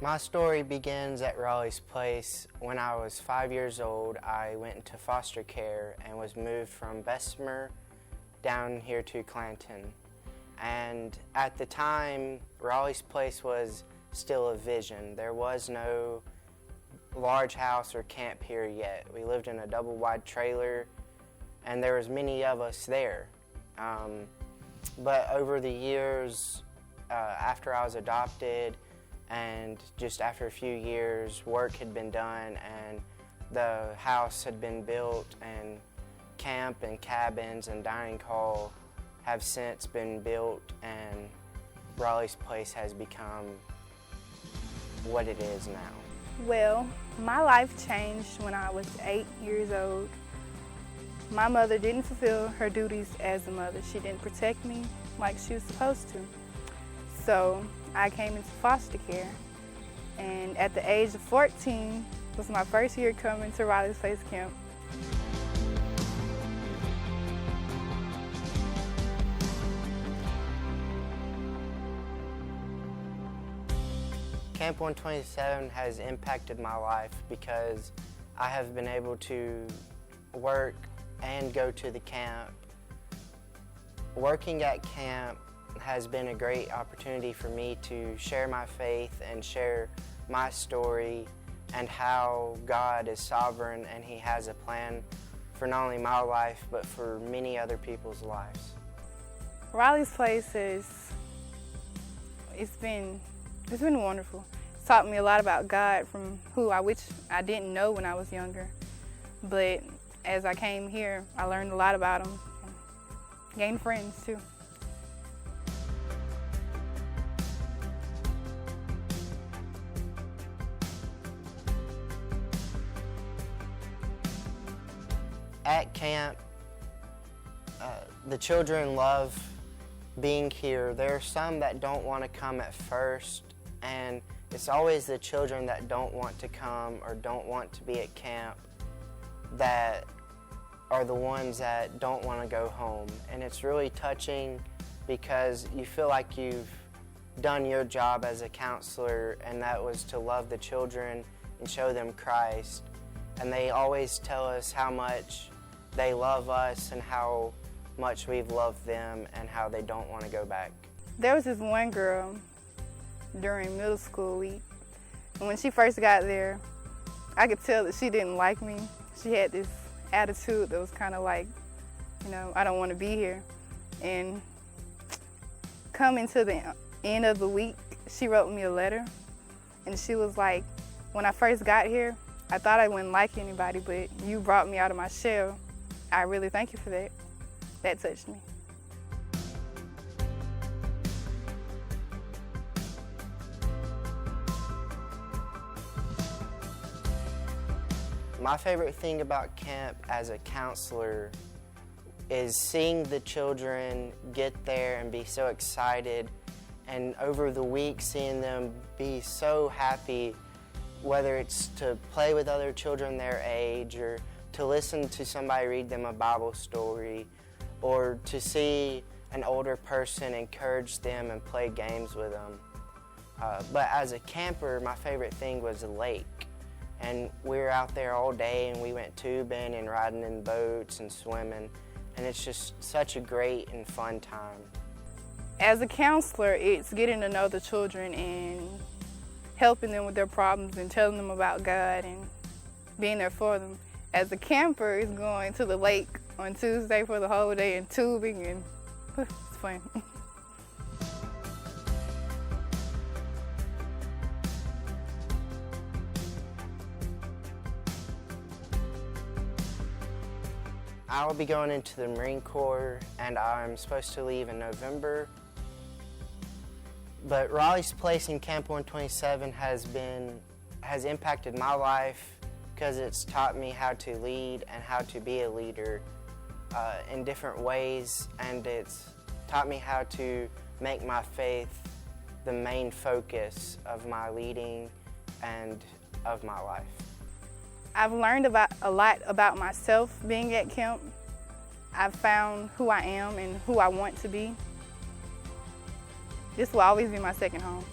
My story begins at Raleigh's Place. When I was 5 years old, I went into foster care and was moved from Bessemer down here to Clanton. And at the time, Raleigh's Place was still a vision. There was no large house or camp here yet. We lived in a double-wide trailer, and there was many of us there. But over the years, after I was adopted, and just after a few years, work had been done and the house had been built, and camp and cabins and dining hall have since been built, and Raleigh's Place has become what it is now. Well, my life changed when I was 8 years old. My mother didn't fulfill her duties as a mother. She didn't protect me like she was supposed to. So I came into foster care, and at the age of 14 was my first year coming to Raleigh's Place Camp. Camp 127 has impacted my life because I have been able to work and go to the camp. Working at camp has been a great opportunity for me to share my faith and share my story and how God is sovereign and He has a plan for not only my life but for many other people's lives. Raleigh's Place it's been wonderful. It's taught me a lot about God from who I didn't know when I was younger. But as I came here, I learned a lot about Him and gained friends too. At camp, the children love being here. There are some that don't want to come at first, and it's always the children that don't want to come or don't want to be at camp that are the ones that don't want to go home. And it's really touching because you feel like you've done your job as a counselor, and that was to love the children and show them Christ. And they always tell us how much they love us and how much we've loved them and how they don't want to go back. There was this one girl during middle school week, and when she first got there, I could tell that she didn't like me. She had this attitude that was kind of like, I don't want to be here. And coming to the end of the week, she wrote me a letter, and she was like, when I first got here, I thought I wouldn't like anybody, but you brought me out of my shell. I really thank you for that. That touched me. My favorite thing about camp as a counselor is seeing the children get there and be so excited, and over the week seeing them be so happy, whether it's to play with other children their age or to listen to somebody read them a Bible story, or to see an older person encourage them and play games with them. But as a camper, my favorite thing was the lake. And we were out there all day, and we went tubing and riding in boats and swimming, and it's just such a great and fun time. As a counselor, it's getting to know the children and helping them with their problems and telling them about God and being there for them. As a camper, it's going to the lake on Tuesday for the whole day and tubing, and it's fun. I will be going into the Marine Corps, and I'm supposed to leave in November. But Raleigh's Place in Camp 127 has impacted my life because it's taught me how to lead and how to be a leader in different ways, and it's taught me how to make my faith the main focus of my leading and of my life. I've learned a lot about myself being at camp. I've found who I am and who I want to be. This will always be my second home.